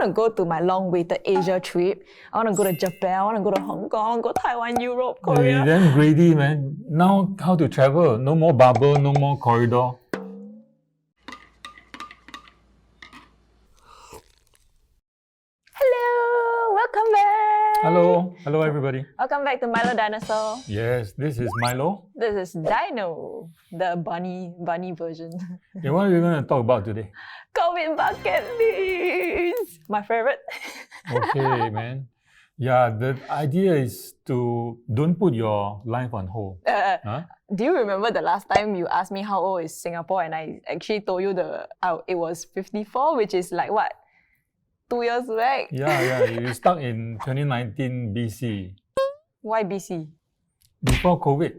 want to go to my long-awaited Asia trip. I want to go to Japan. I want to go to Hong Kong, go Taiwan, Europe, Korea. You're damn greedy, man. Now, how to travel? No more bubble, no more corridor. Hello, welcome back. Hello everybody. Welcome back to Milo Dinosaur. Yes, this is Milo. This is Dino, the bunny version. Yeah, what are we going to talk about today? COVID bucket list. My favorite. Okay, man. Yeah, the idea is to don't put your life on hold. Huh? Do you remember the last time you asked me how old is Singapore and I actually told you it was 54, which is like what? 2 years back? Yeah, you stuck in 2019 BC. Why BC? Before COVID.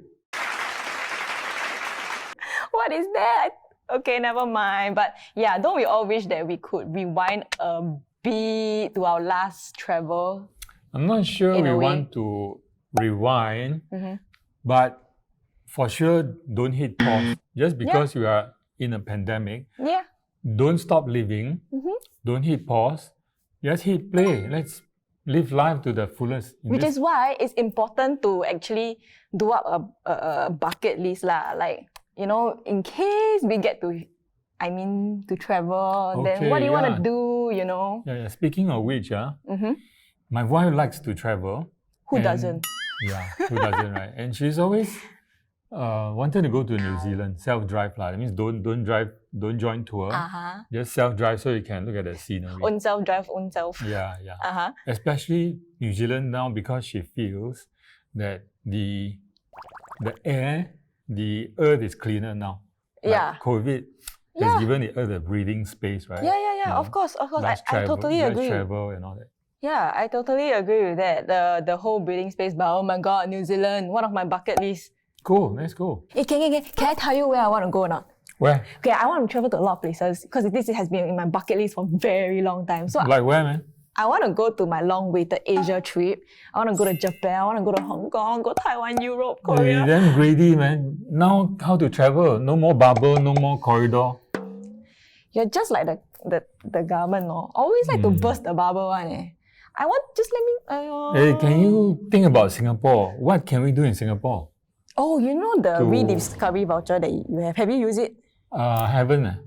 What is that? Okay, never mind. But yeah, don't we all wish that we could rewind a bit to our last travel? I'm not sure we want to rewind, but for sure don't hit pause. Just because you are in a pandemic, don't stop living, don't hit pause, just hit play. Let's live life to the fullest. Which is why it's important to actually do up a bucket list lah. Like, you know, in case we get to, to travel, then what do you want to do, you know? Yeah. Speaking of which, my wife likes to travel. Who doesn't? Yeah, who doesn't, right? And she's always wanted to go to New Zealand, self-drive lah. That means don't drive, don't join tour. Just self-drive so you can look at the scenery. Own self-drive, own self. Yeah. Especially New Zealand now because she feels that the air, the earth is cleaner now. Like COVID has given the earth a breathing space, right? Yeah. Of course. I totally agree. Travel and all that. Yeah, I totally agree with that. The whole breathing space, but oh my god, New Zealand, one of my bucket lists. Cool, let's go. Hey, can I tell you where I want to go or not? Where? Okay, I want to travel to a lot of places because this has been in my bucket list for a very long time. So like where, man? I want to go to my long-awaited Asia trip. I want to go to Japan. I want to go to Hong Kong, go Taiwan, Europe, Korea. You're damn greedy, man. Now, how to travel? No more bubble, no more corridor. You're just like the government, no? Always like to burst the bubble one. Hey, can you think about Singapore? What can we do in Singapore? Oh, you know the Rediscover voucher that you have. Have you used it? Haven't.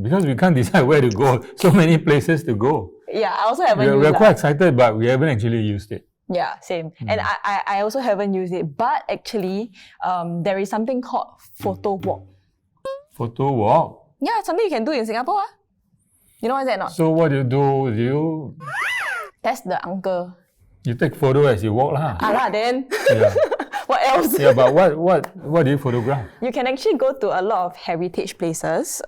Because we can't decide where to go. So many places to go. Yeah, I also haven't used it. We're quite excited, but we haven't actually used it. Yeah, same. And I also haven't used it. But actually, there is something called photo walk. Photo walk? Yeah, something you can do in Singapore. You know what is that not? So what do you do? Do That's the uncle. you take photo as you walk lah? Then. Yeah. What else? Yeah, but what do you photograph? You can actually go to a lot of heritage places.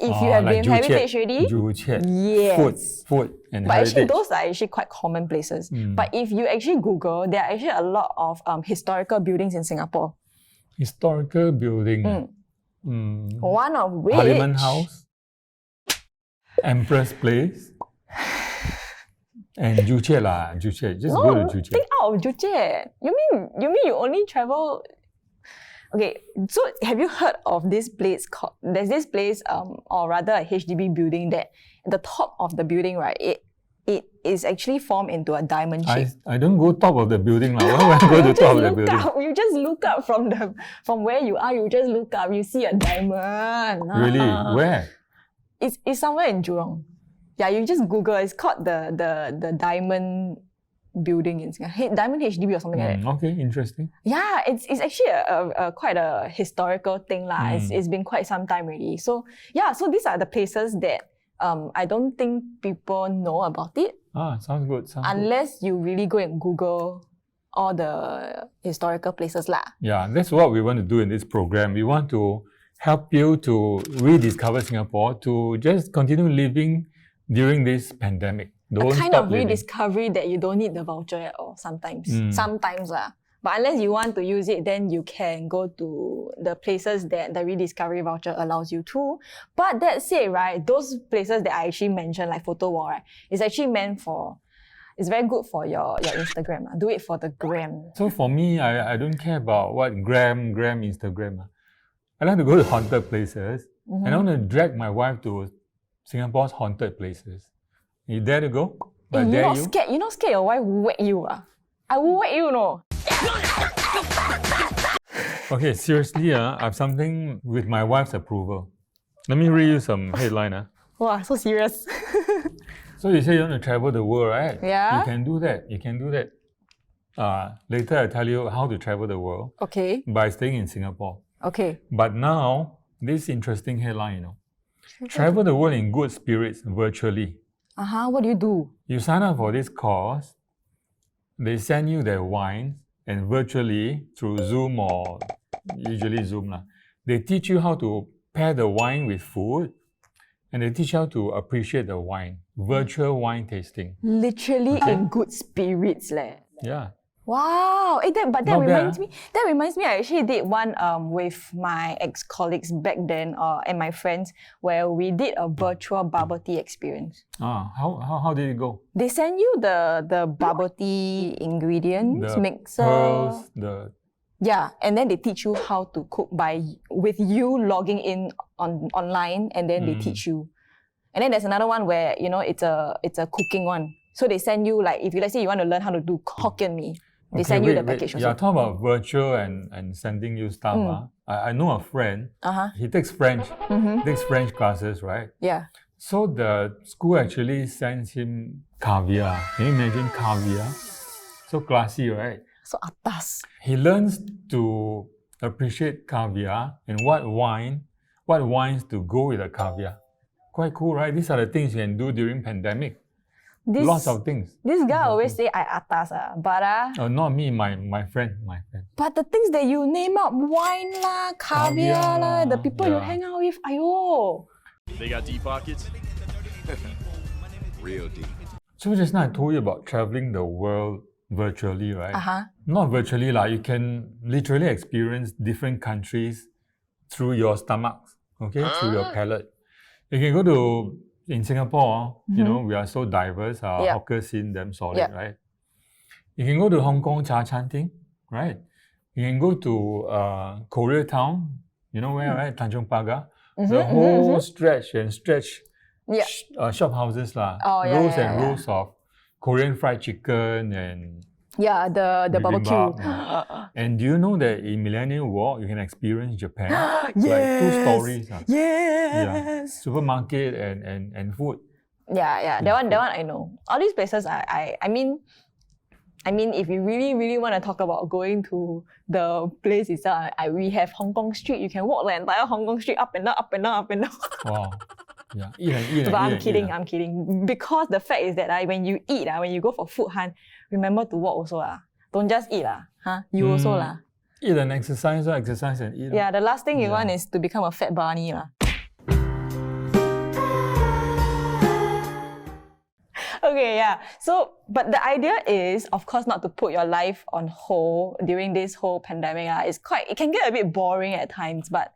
If you have been heritage already, yes. Food and but heritage. Actually, those are actually quite common places. But if you actually Google, there are actually a lot of historical buildings in Singapore. Historical building. One of which Parliament House, Empress Place. And Joo Chiat lah, Joo Chiat. Just go to Joo Chiat. Think out of Joo Chiat. You mean you only travel? Okay, so have you heard of this place called? There's this place, or rather a HDB building that at the top of the building, right? It is actually formed into a diamond shape. I don't go top of the building lah. Why would I go to top of the building? You just look up from where you are. You just look up. You see a diamond. Really? Where? It's somewhere in Jurong. Yeah, you just Google. It's called the Diamond Building in Singapore. Diamond HDB or something like that. Okay, interesting. Yeah, it's actually a quite a historical thing lah. It's been quite some time already. So yeah, so these are the places that I don't think people know about it. Sounds good. Unless you really go and Google all the historical places lah. Yeah, that's what we want to do in this program. We want to help you to rediscover Singapore, to just continue living during this pandemic. Don't a kind of rediscovery that you don't need the voucher at all sometimes. Sometimes lah. But unless you want to use it, then you can go to the places that the rediscovery voucher allows you to. But that said, right, those places that I actually mentioned, like photo wall, right, is actually meant for, it's very good for your Instagram. Do it for the gram. So for me, I don't care about what gram, Instagram. I like to go to haunted places, and I want to drag my wife to Singapore's haunted places. You dare to go? Hey, you're not scared? You're not scared your wife will whack you? I will whack you, no? Okay, seriously, I have something with my wife's approval. Let me read you some headline. Wow, so serious. So you say you want to travel the world, right? Yeah. You can do that. Later I tell you how to travel the world. Okay. By staying in Singapore. Okay. But now, this interesting headline, travel the world in good spirits virtually. What do you do? You sign up for this course, they send you their wines, and virtually through Zoom or usually Zoom, they teach you how to pair the wine with food, and they teach you how to appreciate the wine. Virtual wine tasting. Literally in good spirits, leh. Yeah. Wow! That reminds me, I actually did one with my ex-colleagues back then and my friends, where we did a virtual bubble tea experience. How did it go? They send you the bubble tea ingredients, the mixer. Pearls, yeah, and then they teach you how to cook with you logging in online, and then they teach you. And then there's another one where it's a cooking one. So they send you, like, if let's say you want to learn how to do Hokkien Mee, they send you the package also. Yeah, talk about virtual and sending you stuff. I know a friend. He takes French. Takes French classes, right? Yeah. So the school actually sends him caviar. Can you imagine caviar? So classy, right? So atas. He learns to appreciate caviar and what wines to go with the caviar. Quite cool, right? These are the things you can do during pandemic. Lots of things. This guy always say I atas, but not me, my friend. But the things that you name up, wine lah, caviar lah, the people you hang out with, ayo. They got deep pockets. Real deep. So just now I told you about traveling the world virtually, right? Not virtually lah. You can literally experience different countries through your stomachs, okay? Through your palate. You can go in Singapore, we are so diverse. Our hawker scene, damn solid, right? You can go to Hong Kong Cha Chan Ting, right? You can go to Koreatown, you know where, right? Tanjong Pagar. The whole stretch shop houses lah. Rows and rows of Korean fried chicken and the barbecue. And do you know that in Millennium Walk you can experience Japan? Like 2 stories. Yes. Supermarket and food. That one I know. All these places I mean if you really want to talk about going to the place itself, we have Hong Kong Street. You can walk the entire Hong Kong Street up and down, up and down, up and down. Wow. Yeah. Eat. But I'm kidding. Because the fact is that when you eat, when you go for food hunt, remember to walk also. Don't just eat. You also. Eat and exercise and eat. Yeah, the last thing you want is to become a fat bunny. Okay, yeah. So, but the idea is, of course, not to put your life on hold during this whole pandemic. It can get a bit boring at times, but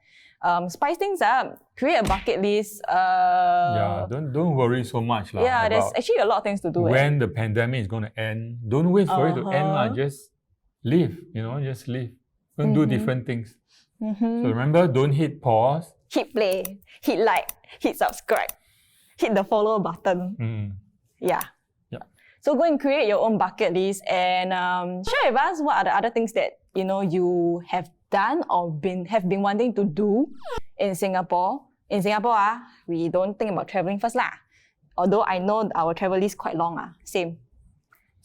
spice things up, create a bucket list. Don't worry so much. There's actually a lot of things to do. When the pandemic is going to end, don't wait for it to end. Just live, just live. Don't do different things. So remember, don't hit pause. Hit play, hit like, hit subscribe, hit the follow button. Yeah. So go and create your own bucket list and share with us what are the other things that you have done or have been wanting to do in Singapore. In Singapore, we don't think about traveling first lah. Although I know our travel list quite long. Same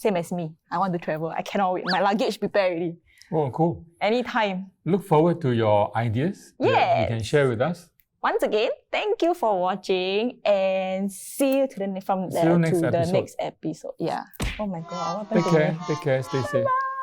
as me. I want to travel. I cannot wait. My luggage prepared already. Oh, cool. Anytime. Look forward to your ideas that you can share with us. Once again, thank you for watching and see you to the next episode. Yeah. Oh my God. Take care. Stay safe. Bye.